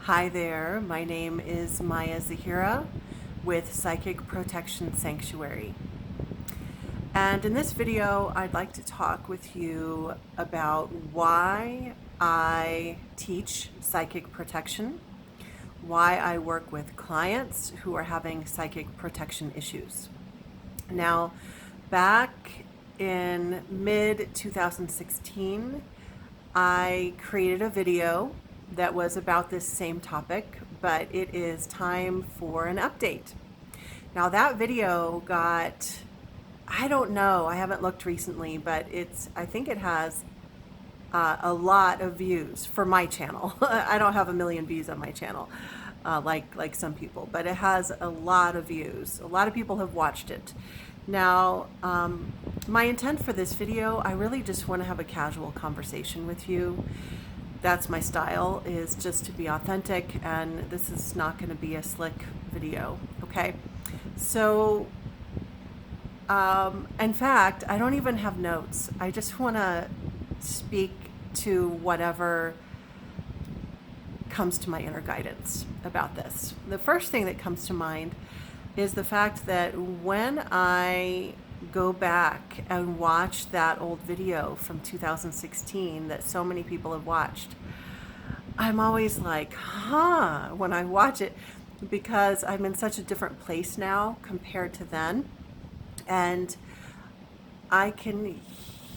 Hi there, my name is Maya Zahira with Psychic Protection Sanctuary. And in this video, I'd like to talk with you about why I teach psychic protection, why I work with clients who are having psychic protection issues. Now, back in mid 2016, I created a video that was about this same topic, but it is time for an update. Now that video got, I don't know, I haven't looked recently, but I think it has a lot of views for my channel. I don't have a million views on my channel like some people, but it has a lot of views. A lot of people have watched it. Now, my intent for this video, I really just want to have a casual conversation with you. That's my style, is just to be authentic, and this is not going to be a slick video, okay? So, in fact, I don't even have notes. I just want to speak to whatever comes to my inner guidance about this. The first thing that comes to mind is the fact that when I go back and watch that old video from 2016 that so many people have watched, I'm always like, when I watch it, because I'm in such a different place now compared to then. And I can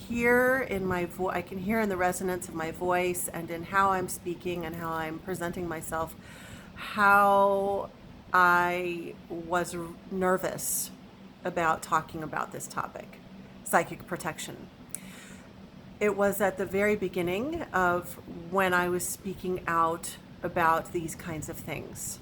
hear in my voice, I can hear in the resonance of my voice and in how I'm speaking and how I'm presenting myself, how I was nervous about talking about this topic, psychic protection. It was at the very beginning of when I was speaking out about these kinds of things.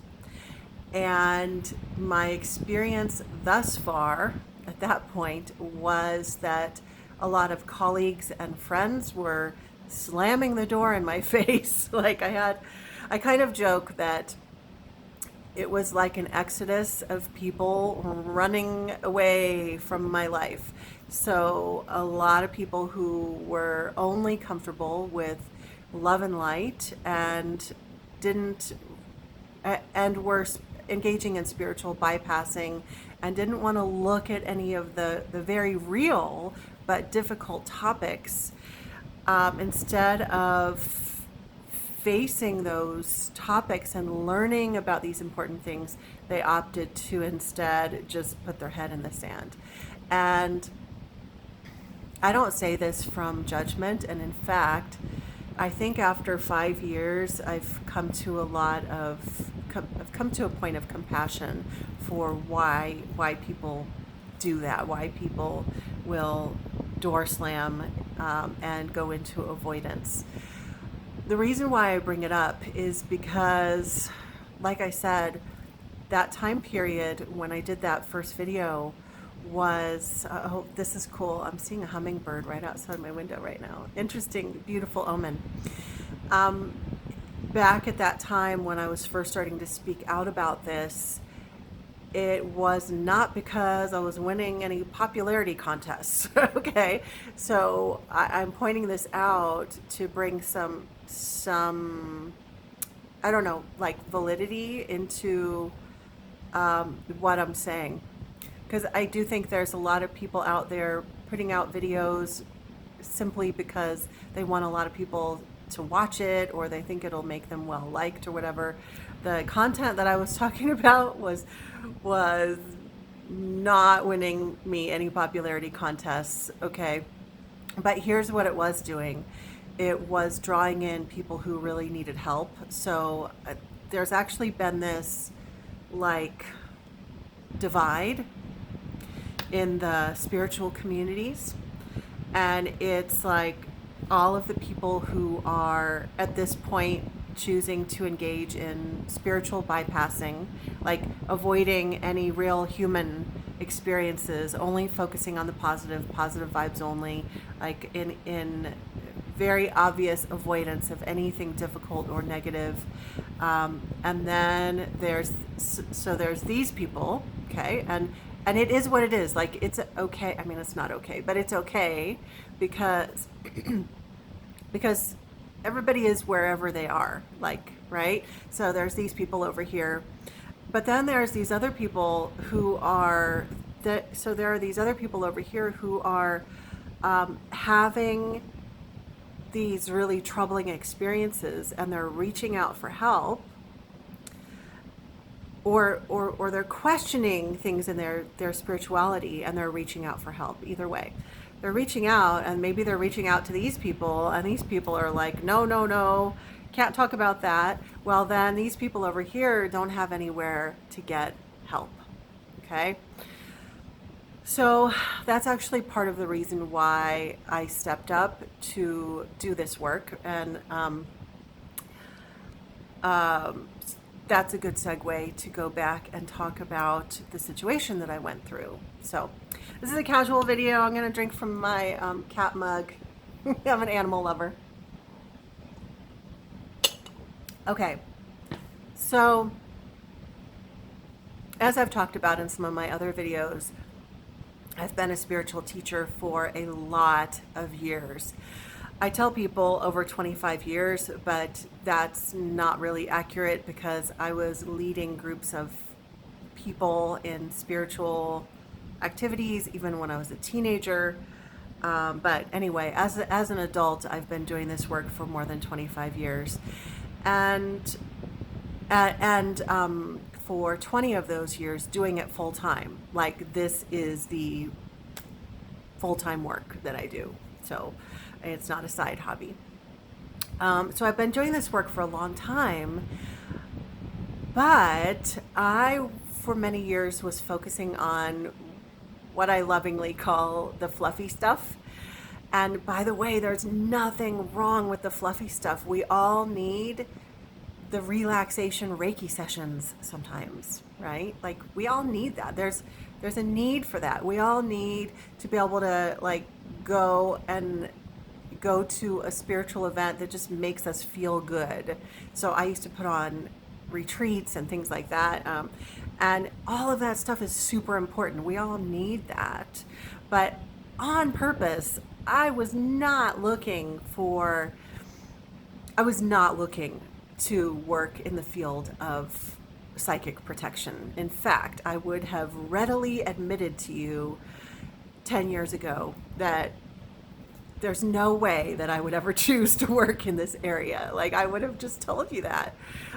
And my experience thus far at that point was that a lot of colleagues and friends were slamming the door in my face. I kind of joke that it was like an exodus of people running away from my life. So a lot of people who were only comfortable with love and light and were engaging in spiritual bypassing and didn't want to look at any of the very real but difficult topics, instead of facing those topics and learning about these important things, they opted to instead just put their head in the sand. And I don't say this from judgment, and in fact, I think after 5 years, I've come to I've come to a point of compassion for why people do that, why people will door slam and go into avoidance. The reason why I bring it up is because, like I said, that time period when I did that first video was, oh, this is cool. I'm seeing a hummingbird right outside my window right now. Interesting, beautiful omen. Back at that time when I was first starting to speak out about this, it was not because I was winning any popularity contests. Okay, so I'm pointing this out to bring some I don't know, like validity into what I'm saying, because I do think there's a lot of people out there putting out videos simply because they want a lot of people to watch it, or they think it'll make them well liked or whatever. The content that I was talking about was not winning me any popularity contests, okay? But here's what it was doing. It was drawing in people who really needed help. So there's actually been this like divide in the spiritual communities, and it's like all of the people who are at this point choosing to engage in spiritual bypassing, like avoiding any real human experiences, only focusing on the positive vibes only, like in very obvious avoidance of anything difficult or negative. And then there's these people, okay, and it is what it is. Like, it's okay. I mean, it's not okay, but it's okay because everybody is wherever they are, like, right? So there's these people over here, but then there's these other people who are so there are these other people over here who are having these really troubling experiences, and they're reaching out for help, or they're questioning things in their spirituality, and they're reaching out for help. Either way, they're reaching out, and maybe they're reaching out to these people, and these people are like, no, no, no, can't talk about that. Well, then these people over here don't have anywhere to get help. Okay, so that's actually part of the reason why I stepped up to do this work. And that's a good segue to go back and talk about the situation that I went through. So this is a casual video. I'm going to drink from my cat mug. I'm an animal lover. Okay, so as I've talked about in some of my other videos, I've been a spiritual teacher for a lot of years. I tell people over 25 years, but that's not really accurate because I was leading groups of people in spiritual activities even when I was a teenager. But anyway, as an adult, I've been doing this work for more than 25 years. And for 20 of those years doing it full time. Like, this is the full-time work that I do. So it's not a side hobby. So I've been doing this work for a long time, but I, for many years, was focusing on what I lovingly call the fluffy stuff. And by the way, there's nothing wrong with the fluffy stuff. We all need the relaxation Reiki sessions sometimes, right? Like, we all need that. There's a need for that. We all need to be able to like go to a spiritual event that just makes us feel good. So I used to put on retreats and things like that. And all of that stuff is super important. We all need that. But on purpose, I was not looking to work in the field of psychic protection. In fact, I would have readily admitted to you 10 years ago that there's no way that I would ever choose to work in this area. Like, I would have just told you that.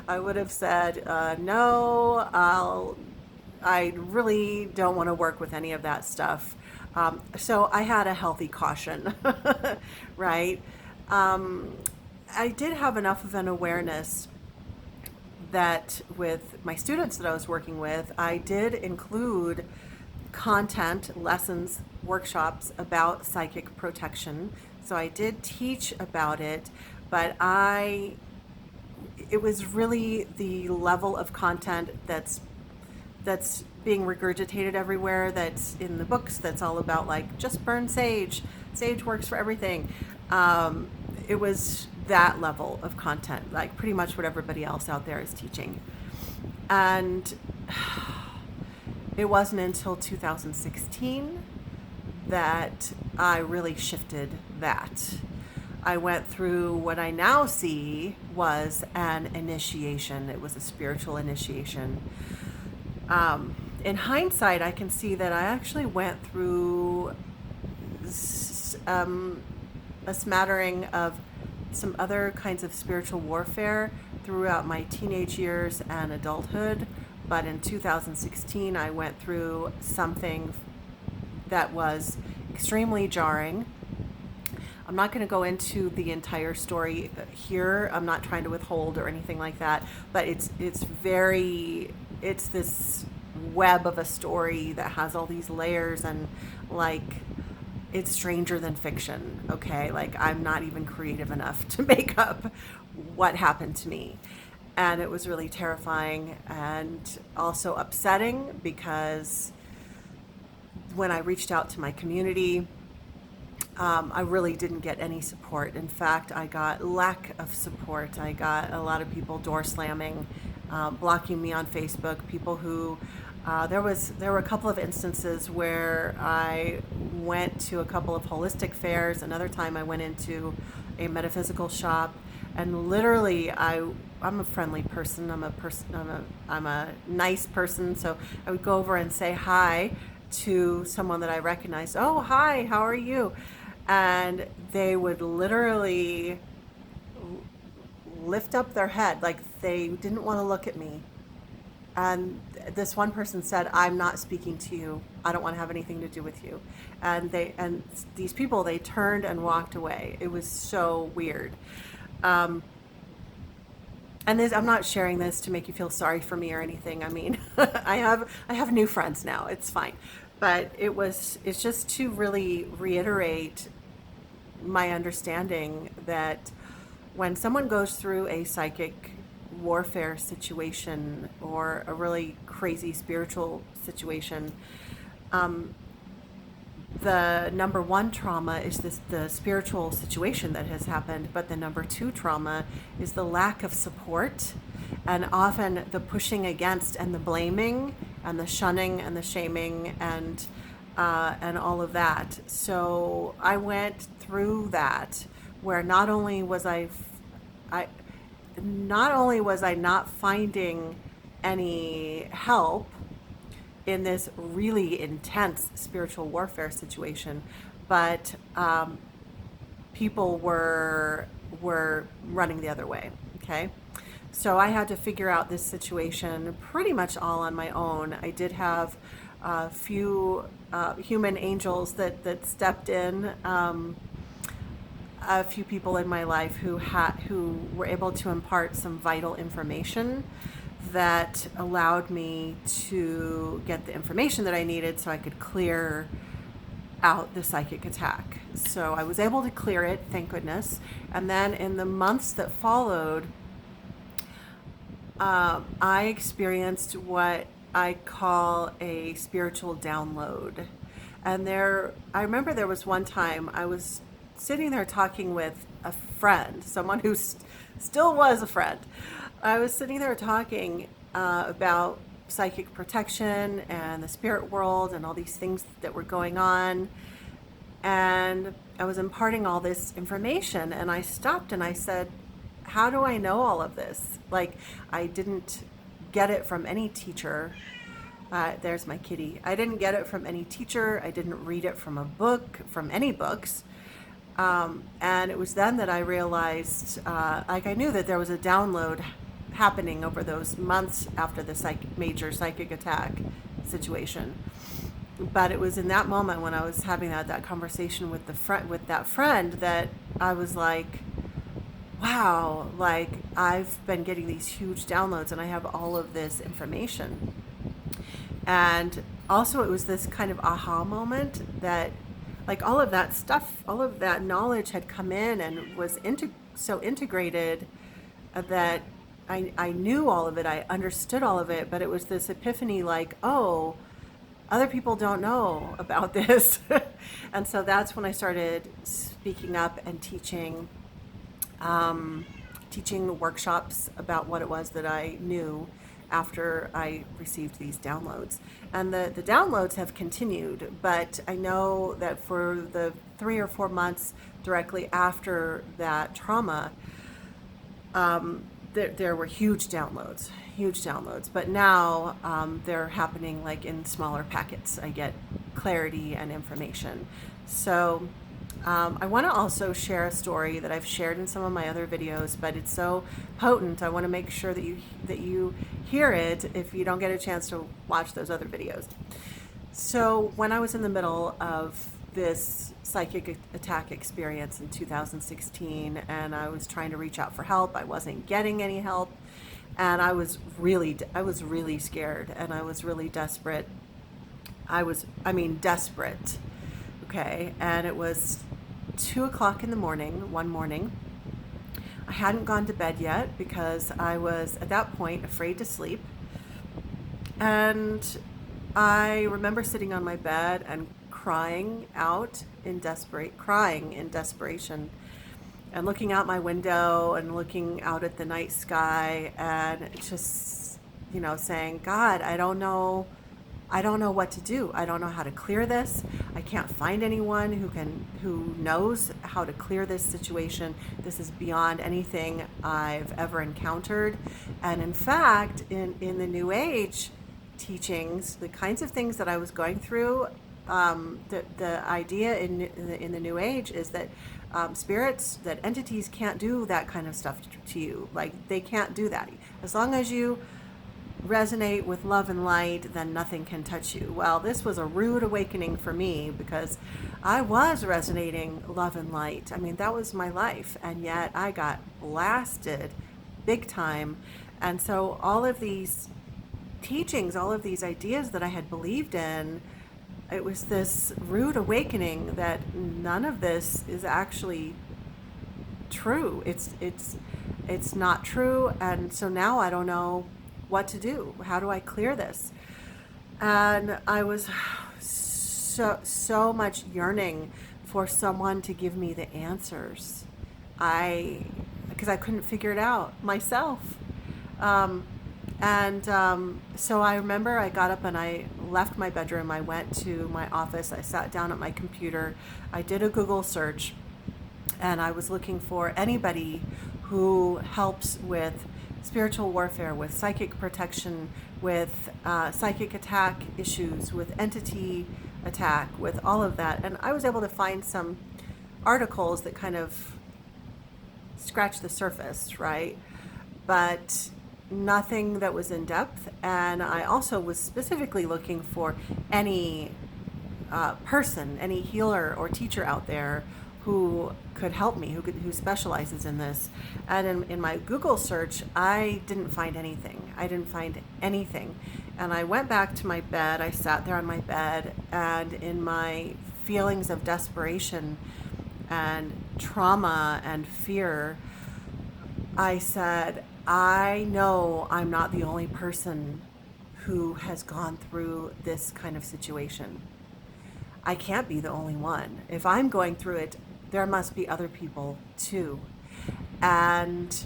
I would have said, no, I really don't want to work with any of that stuff. So I had a healthy caution, right? I did have enough of an awareness that with my students that I was working with, I did include content, lessons, workshops about psychic protection. So I did teach about it, but it was really the level of content that's being regurgitated everywhere, that's in the books, that's all about like, just burn sage works for everything. It was that level of content, like pretty much what everybody else out there is teaching. And it wasn't until 2016 that I really shifted that. I went through what I now see was an initiation. It was a spiritual initiation. In hindsight, I can see that I actually went through a smattering of some other kinds of spiritual warfare throughout my teenage years and adulthood. But in 2016, I went through something that was extremely jarring. I'm not going to go into the entire story here. I'm not trying to withhold or anything like that, but it's this web of a story that has all these layers, and like, it's stranger than fiction, okay? Like, I'm not even creative enough to make up what happened to me. And it was really terrifying and also upsetting, because when I reached out to my community, I really didn't get any support. In fact, I got lack of support. I got a lot of people door slamming, blocking me on Facebook, people who there were a couple of instances where I went to a couple of holistic fairs. Another time I went into a metaphysical shop And literally, I'm a friendly person. I'm a nice person. So I would go over and say hi to someone that I recognized. Oh, hi, how are you? And they would literally lift up their head like they didn't want to look at me. And this one person said, "I'm not speaking to you. I don't want to have anything to do with you." And these people, they turned and walked away. It was so weird. Um, and this, I'm not sharing this to make you feel sorry for me or anything. I mean, I have new friends now. It's fine. But it's just to really reiterate my understanding that when someone goes through a psychic warfare situation or a really crazy spiritual situation, the number one trauma is the spiritual situation that has happened, but the number two trauma is the lack of support, and often the pushing against and the blaming and the shunning and the shaming and all of that. So I went through that, where I not only was I not finding any help in this really intense spiritual warfare situation, but people were running the other way. Okay, so I had to figure out this situation pretty much all on my own. I did have a few human angels that stepped in. A few people in my life who were able to impart some vital information that allowed me to get the information that I needed so I could clear out the psychic attack. So I was able to clear it, thank goodness. And then in the months that followed, I experienced what I call a spiritual download. And I remember there was one time I was sitting there talking with a friend, someone who still was a friend. I was sitting there talking about psychic protection and the spirit world and all these things that were going on. And I was imparting all this information, and I stopped and I said, "How do I know all of this?" Like, I didn't get it from any teacher. There's my kitty. I didn't get it from any teacher. I didn't read it from a book, from any books. And it was then that I realized, I knew that there was a download happening over those months after the major psychic attack situation. But it was in that moment when I was having that conversation with that friend, that I was like, wow, like I've been getting these huge downloads and I have all of this information. And also it was this kind of aha moment that, like, all of that stuff, all of that knowledge had come in and was so integrated that I knew all of it, I understood all of it, but it was this epiphany, like, oh, other people don't know about this. And so that's when I started speaking up and teaching workshops about what it was that I knew after I received these downloads. And the downloads have continued, but I know that for the 3 or 4 months directly after that trauma, there were huge downloads. But now they're happening like in smaller packets. I get clarity and information. So I want to also share a story that I've shared in some of my other videos, but it's so potent. I want to make sure that you hear it if you don't get a chance to watch those other videos. So when I was in the middle of this psychic attack experience in 2016, and I was trying to reach out for help, I wasn't getting any help, and I was really scared, and I was really desperate. Desperate. Okay, and it was 2:00 in the morning one morning. I hadn't gone to bed yet because I was at that point afraid to sleep. And I remember sitting on my bed and crying in desperation, and looking out my window and looking out at the night sky, and just, saying, God, I don't know I don't know what to do. I don't know how to clear this. I can't find anyone who knows how to clear this situation. This is beyond anything I've ever encountered. And in fact, in the New Age teachings, the kinds of things that I was going through, the idea in the New Age is that spirits, that entities can't do that kind of stuff to you. Like, they can't do that. As long as you resonate with love and light, then nothing can touch you. Well, this was a rude awakening for me because I was resonating love and light. I mean, that was my life, and yet I got blasted big time. And so all of these teachings, all of these ideas that I had believed in, it was this rude awakening that none of this is actually true. It's not true. And so now I don't know what to do. How do I clear this? And I was so much yearning for someone to give me the answers. Because I couldn't figure it out myself. So I remember I got up and I left my bedroom. I went to my office. I sat down at my computer. I did a Google search, and I was looking for anybody who helps with spiritual warfare, with psychic protection, with psychic attack issues, with entity attack, with all of that. And I was able to find some articles that kind of scratched the surface, right? But nothing that was in depth. And I also was specifically looking for any person, any healer or teacher out there who could help me, who specializes in this. And in my Google search, I didn't find anything. And I went back to my bed. I sat there on my bed, and in my feelings of desperation and trauma and fear, I said, I know I'm not the only person who has gone through this kind of situation. I can't be the only one. If I'm going through it, there must be other people too. And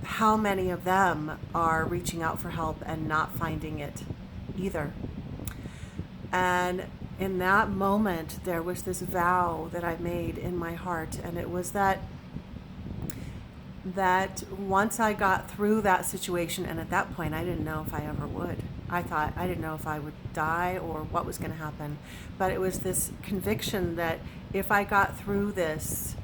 how many of them are reaching out for help and not finding it either? And in that moment, there was this vow that I made in my heart, and it was that once I got through that situation, and at that point I didn't know if I ever would. I didn't know if I would die or what was going to happen, but it was this conviction that if I got through this,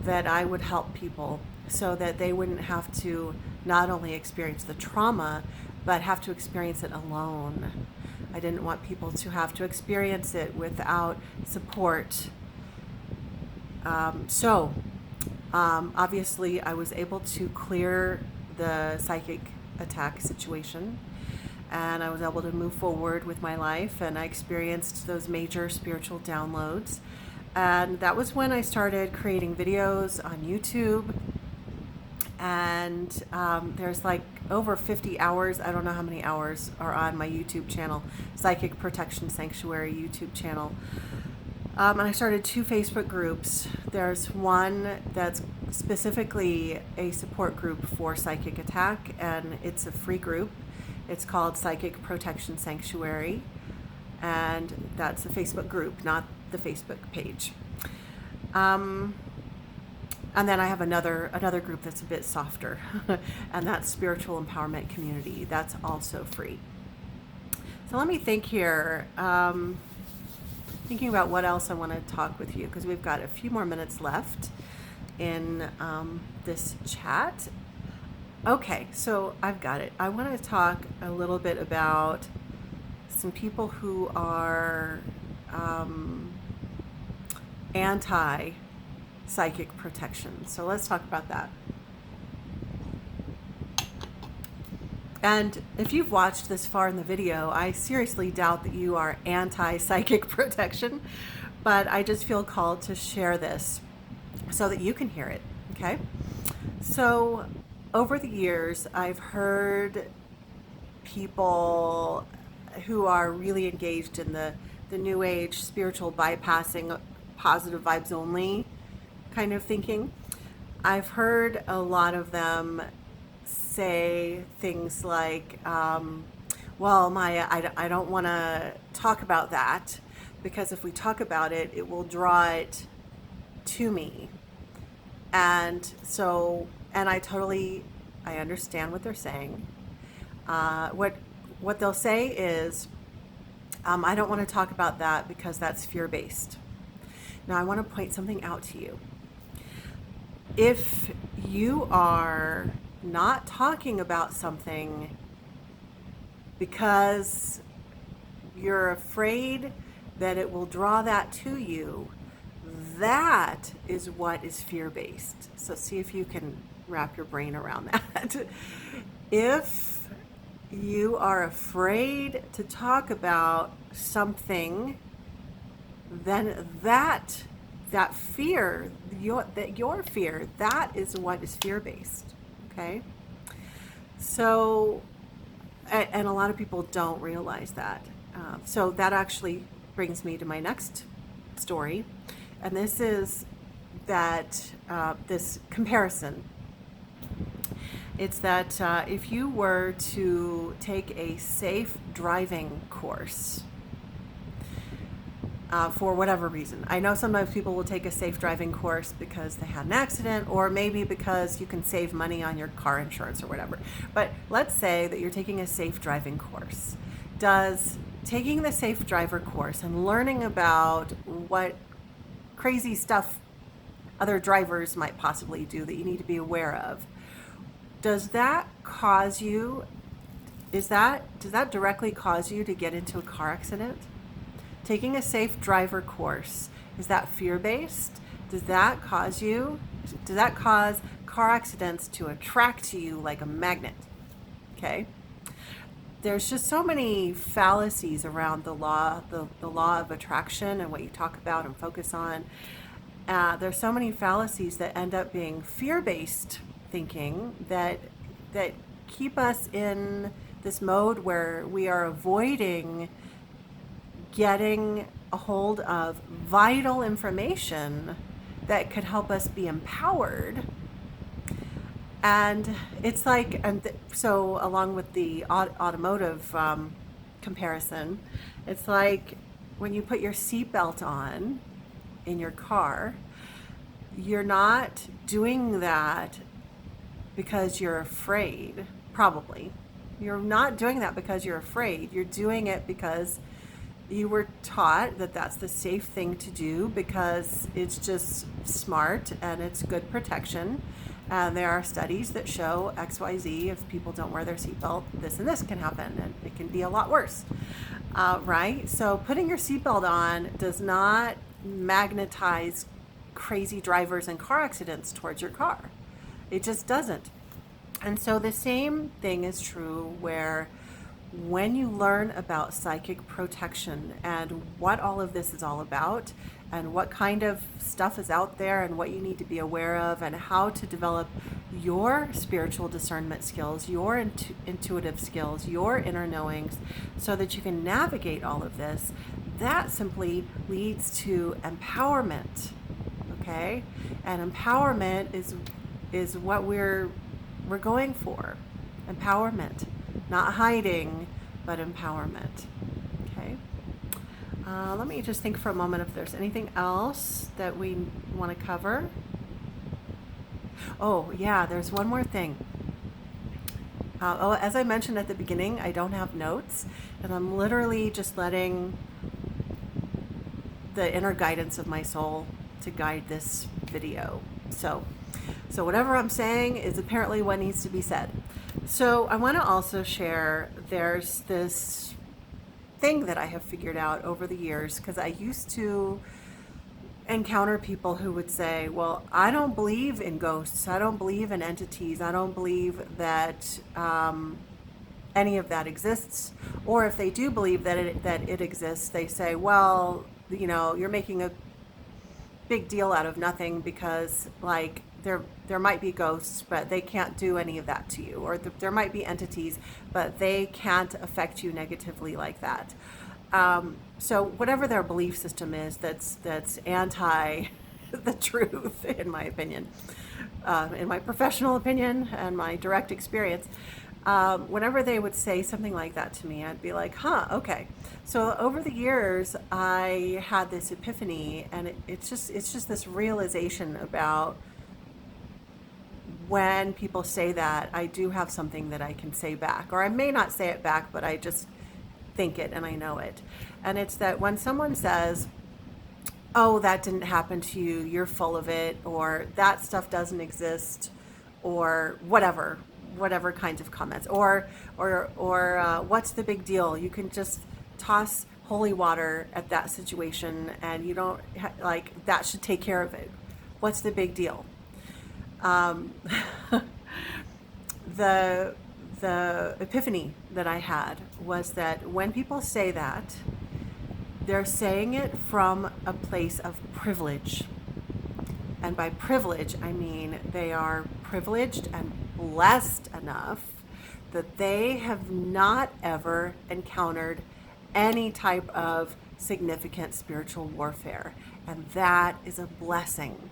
that I would help people so that they wouldn't have to not only experience the trauma, but have to experience it alone. I didn't want people to have to experience it without support. Obviously, I was able to clear the psychic attack situation, and I was able to move forward with my life, and I experienced those major spiritual downloads. And that was when I started creating videos on YouTube. And there's like over 50 hours, I don't know how many hours are on my YouTube channel, Psychic Protection Sanctuary YouTube channel. And I started 2 Facebook groups. There's one that's specifically a support group for psychic attack, and it's a free group. It's called Psychic Protection Sanctuary, and that's a Facebook group, not the Facebook page. And then I have another group that's a bit softer, and that's Spiritual Empowerment Community. That's also free. So let me think here. Thinking about what else I want to talk with you, because we've got a few more minutes left in this chat. Okay, so I've got it. I want to talk a little bit about some people who are anti-psychic protection. So let's talk about that. And if you've watched this far in the video, I seriously doubt that you are anti-psychic protection, but I just feel called to share this so that you can hear it, okay? So over the years, I've heard people who are really engaged in the New Age spiritual bypassing, positive vibes only kind of thinking. I've heard a lot of them say things like, well, Maya, I don't want to talk about that because if we talk about it, it will draw it to me. And so, and I understand what they're saying. What they'll say is, I don't want to talk about that because that's fear-based. Now, I want to point something out to you. If you are not talking about something because you're afraid that it will draw that to you, that is what is fear-based. So see if you can wrap your brain around that. If you are afraid to talk about something, then that fear, your fear, that is what is fear-based. Okay? So, and a lot of people don't realize that. So that actually brings me to my next story, and this is that this comparison. It's that if you were to take a safe driving course for whatever reason. I know sometimes people will take a safe driving course because they had an accident, or maybe because you can save money on your car insurance or whatever. But let's say that you're taking a safe driving course. Does taking the safe driver course and learning about what crazy stuff other drivers might possibly do that you need to be aware of, does that cause you, does that directly cause you to get into a car accident? Taking a safe driver course, is that fear-based? Does that cause car accidents to attract to you like a magnet? Okay. There's just so many fallacies around the law of attraction and what you talk about and focus on. There's so many fallacies that end up being fear-based thinking that keep us in this mode where we are avoiding getting a hold of vital information that could help us be empowered. And it's like, so along with the automotive comparison, it's like when you put your seatbelt on in your car, you're not doing that because you're afraid, probably. You're not doing that because you're afraid. You're doing it because you were taught that that's the safe thing to do because it's just smart and it's good protection. There are studies that show XYZ, if people don't wear their seatbelt, this and this can happen, and it can be a lot worse, right? So putting your seatbelt on does not magnetize crazy drivers and car accidents towards your car. It just doesn't. And so the same thing is true where when you learn about psychic protection and what all of this is all about and what kind of stuff is out there and what you need to be aware of and how to develop your spiritual discernment skills, your intuitive skills, your inner knowings so that you can navigate all of this, that simply leads to empowerment. Okay? And empowerment is what we're going for. Empowerment. Not hiding, but empowerment. Okay. Let me just think for a moment if there's anything else that we want to cover. Oh, yeah, there's one more thing. As I mentioned at the beginning, I don't have notes, and I'm literally just letting the inner guidance of my soul to guide this video. So whatever I'm saying is apparently what needs to be said. So I want to also share, there's this thing that I have figured out over the years, because I used to encounter people who would say, well, I don't believe in ghosts, I don't believe in entities, I don't believe that any of that exists. Or if they do believe that it exists, they say, well, you know, you're making a big deal out of nothing because, like, there might be ghosts, but they can't do any of that to you. Or there might be entities, but they can't affect you negatively like that. So whatever their belief system is, that's anti the truth, in my opinion, in my professional opinion and my direct experience. Whenever they would say something like that to me, I'd be like, huh, okay. So over the years, I had this epiphany, and it's just this realization about when people say that, I do have something that I can say back, or I may not say it back, but I just think it and I know it. And it's that when someone says, oh, that didn't happen to you, you're full of it, or that stuff doesn't exist, or whatever kinds of comments, or what's the big deal? You can just toss holy water at that situation, and you don't like that should take care of it. What's the big deal? Um, the the epiphany that I had was that when people say that, they're saying it from a place of privilege. And by privilege, I mean they are privileged and blessed enough that they have not ever encountered any type of significant spiritual warfare. And that is a blessing.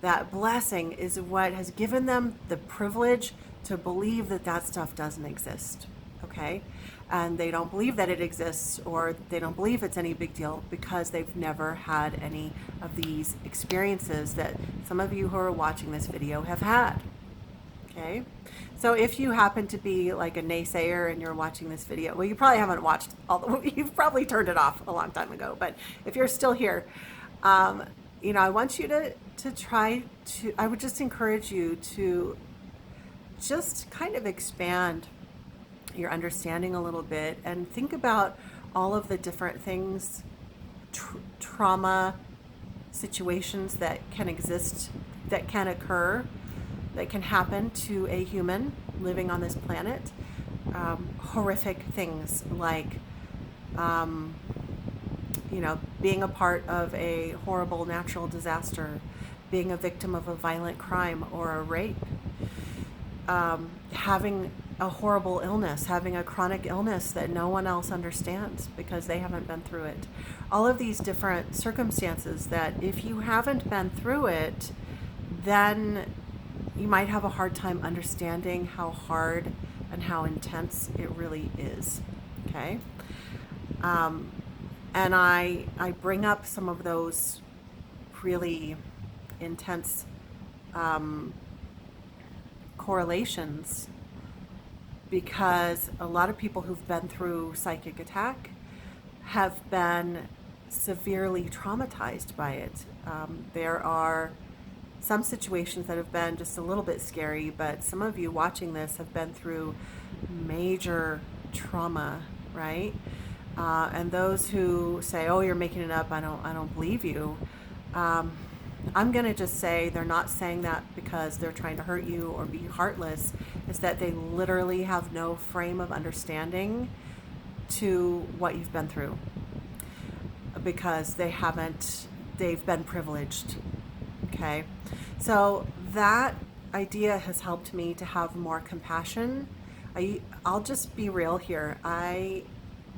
That blessing is what has given them the privilege to believe that that stuff doesn't exist. Okay? And they don't believe that it exists, or they don't believe it's any big deal because they've never had any of these experiences that some of you who are watching this video have had. Okay? So if you happen to be like a naysayer and you're watching this video, well, you probably haven't watched all the, you've probably turned it off a long time ago, but if you're still here, I want you to try to, I would just encourage you to just kind of expand your understanding a little bit and think about all of the different things, trauma situations that can exist, that can occur, that can happen to a human living on this planet. Horrific things like, being a part of a horrible natural disaster, being a victim of a violent crime or a rape, having a horrible illness, having a chronic illness that no one else understands because they haven't been through it. All of these different circumstances that if you haven't been through it, then you might have a hard time understanding how hard and how intense it really is. Okay? And I bring up some of those really intense correlations because a lot of people who've been through psychic attack have been severely traumatized by it. There are some situations that have been just a little bit scary, but some of you watching this have been through major trauma, right? And those who say, "Oh, you're making it up," I don't believe you. I'm going to just say they're not saying that because they're trying to hurt you or be heartless. It's that they literally have no frame of understanding to what you've been through because they've been privileged. Okay? So that idea has helped me to have more compassion. I'll just be real here. I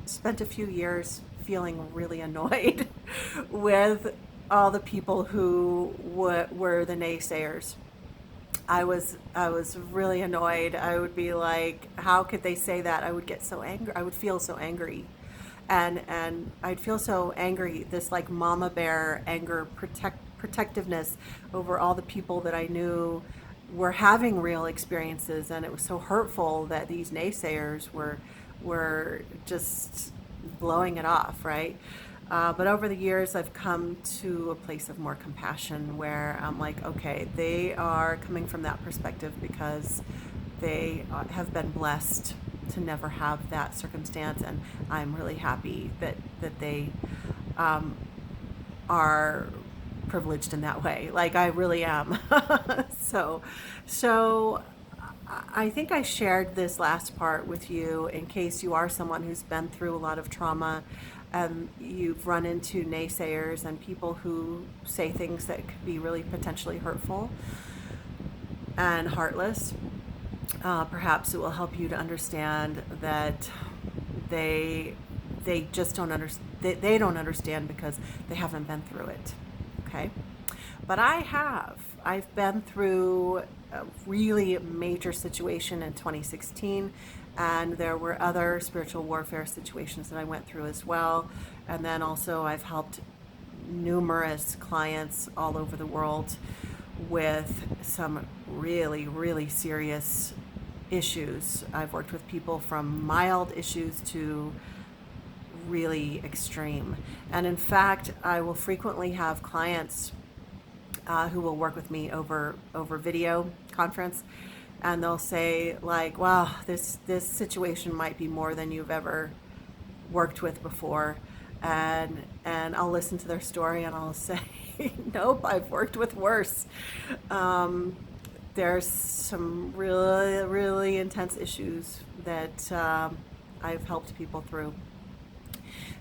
spent a few years feeling really annoyed with all the people who were the naysayers. I was really annoyed. I would be like, how could they say that? I would get so angry. I would feel so angry. And I'd feel so angry, this like mama bear anger, protectiveness over all the people that I knew were having real experiences, and it was so hurtful that these naysayers were just blowing it off, right? But over the years, I've come to a place of more compassion where I'm like, okay, they are coming from that perspective because they have been blessed to never have that circumstance, and I'm really happy that they are privileged in that way. Like I really am. So I think I shared this last part with you in case you are someone who's been through a lot of trauma and you've run into naysayers and people who say things that could be really potentially hurtful and heartless. Perhaps it will help you to understand that they just don't understand. They don't understand because they haven't been through it. Okay, but I have. I've been through a really major situation in 2016, and there were other spiritual warfare situations that I went through as well. And then also I've helped numerous clients all over the world with some really, really serious issues. I've worked with people from mild issues to really extreme. And in fact, I will frequently have clients who will work with me over video conference, and they'll say like, "Wow, this situation might be more than you've ever worked with before," and I'll listen to their story and I'll say, "Nope, I've worked with worse." There's some really, really intense issues that I've helped people through.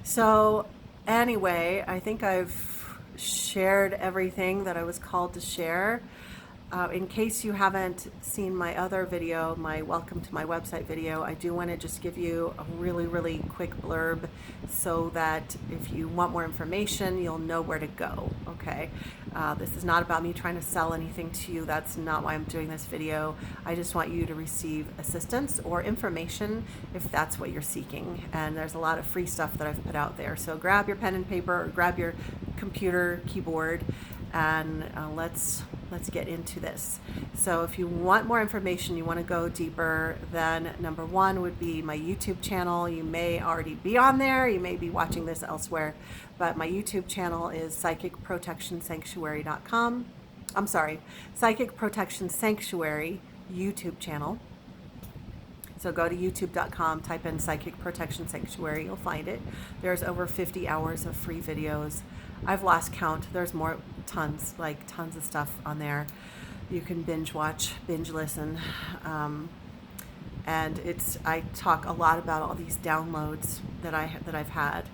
So anyway, I think I've shared everything that I was called to share. In case you haven't seen my other video, my welcome to my website video, I do want to just give you a really, really quick blurb so that if you want more information, you'll know where to go, okay? This is not about me trying to sell anything to you. That's not why I'm doing this video. I just want you to receive assistance or information if that's what you're seeking. And there's a lot of free stuff that I've put out there. So grab your pen and paper or grab your computer keyboard and let's get into this. So if you want more information, you want to go deeper, then number one would be my YouTube channel. You may already be on there, you may be watching this elsewhere, but my YouTube channel is psychicprotectionsanctuary.com. I'm sorry, Psychic Protection Sanctuary YouTube channel. So go to youtube.com, type in Psychic Protection Sanctuary, you'll find it. There's over 50 hours of free videos. I've lost count. There's more, tons of stuff on there. You can binge watch, binge listen. And I talk a lot about all these downloads that I've had.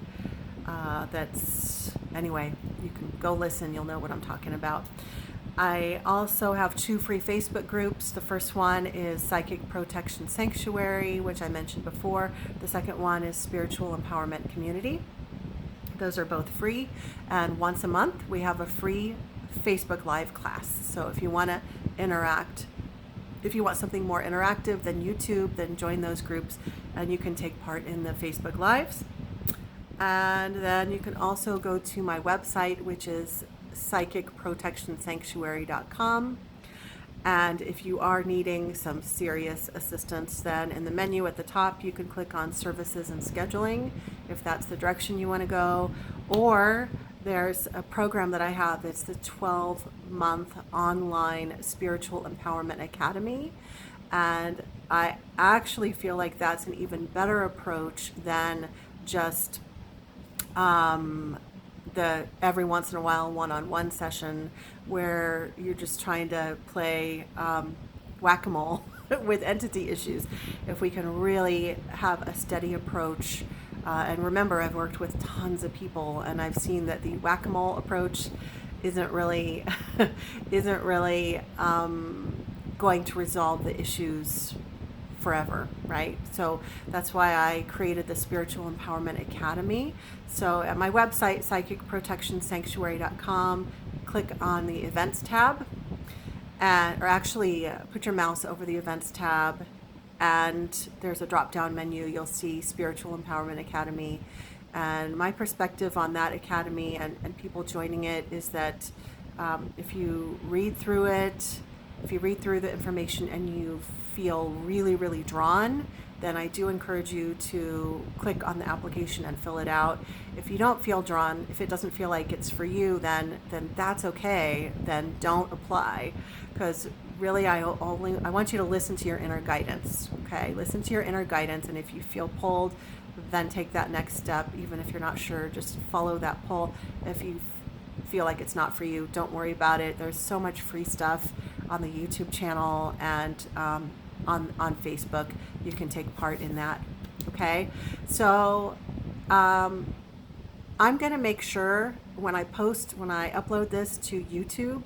Anyway, you can go listen, you'll know what I'm talking about. I also have 2 free Facebook groups. The first one is Psychic Protection Sanctuary, which I mentioned before. The second one is Spiritual Empowerment Community. Those are both free, and once a month we have a free Facebook Live class. So if you want to interact, if you want something more interactive than YouTube, then join those groups and you can take part in the Facebook Lives. And then you can also go to my website, which is psychicprotectionsanctuary.com. And if you are needing some serious assistance, then in the menu at the top, you can click on Services and Scheduling, if that's the direction you want to go. Or there's a program that I have. It's the 12-month online Spiritual Empowerment Academy. And I actually feel like that's an even better approach than just the every once in a while one-on-one session where you're just trying to play whack-a-mole with entity issues. If we can really have a steady approach, and remember, I've worked with tons of people and I've seen that the whack-a-mole approach isn't really going to resolve the issues forever, right? So that's why I created the Spiritual Empowerment Academy. So at my website, psychicprotectionsanctuary.com, click on the events tab, or actually put your mouse over the events tab, and there's a drop-down menu. You'll see Spiritual Empowerment Academy. And my perspective on that academy and people joining it is that if you read through it, if you read through the information and you feel really, really drawn, then I do encourage you to click on the application and fill it out. If you don't feel drawn, if it doesn't feel like it's for you, then that's okay. Then don't apply, because really I want you to listen to your inner guidance. Okay, listen to your inner guidance, and if you feel pulled, then take that next step. Even if you're not sure, just follow that pull. If you feel like it's not for you, don't worry about it. There's so much free stuff on the YouTube channel and on Facebook. You can take part in that. Okay, so I'm going to make sure when I upload this to YouTube,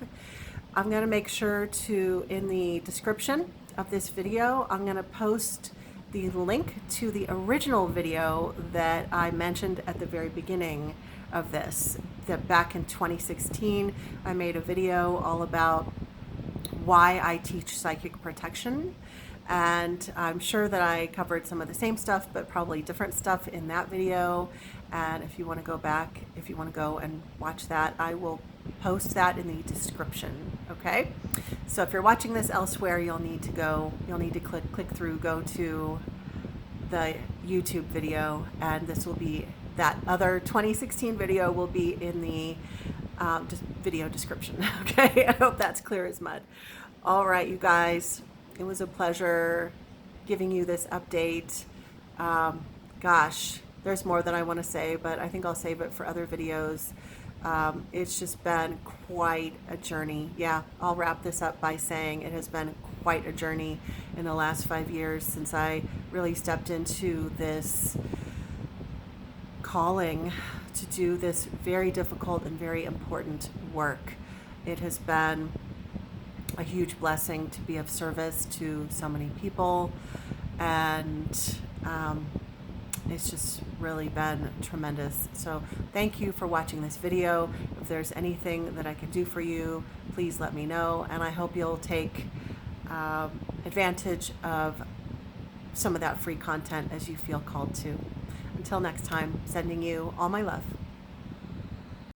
I'm going to make sure to, in the description of this video, I'm going to post the link to the original video that I mentioned at the very beginning of this, that back in 2016 I made a video all about why I teach psychic protection. And I'm sure that I covered some of the same stuff, but probably different stuff in that video. And if you want to go back, if you want to go and watch that, I will post that in the description. Okay. So if you're watching this elsewhere, you'll need to click through, go to the YouTube video, and this will be, that other 2016 video will be in the video description. Okay. I hope that's clear as mud. All right, you guys. It was a pleasure giving you this update. Gosh, there's more that I want to say, but I think I'll save it for other videos. It's just been quite a journey. Yeah, I'll wrap this up by saying it has been quite a journey in the last 5 years since I really stepped into this calling to do this very difficult and very important work. It has been a huge blessing to be of service to so many people, and it's just really been tremendous. So thank you for watching this video. If there's anything that I can do for you, please let me know, and I hope you'll take advantage of some of that free content as you feel called to. Until next time, sending you all my love.